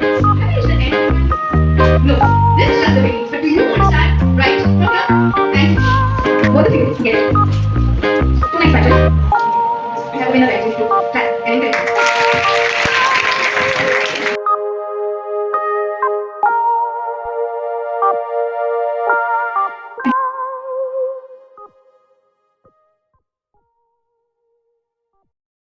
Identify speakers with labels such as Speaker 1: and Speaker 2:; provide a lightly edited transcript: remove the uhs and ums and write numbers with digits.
Speaker 1: Have you reached the end? No, this is just the beginning. But do you understand? Right. From here, thank you. Both of you, get it. Tonight's pattern. I have a winner like you too.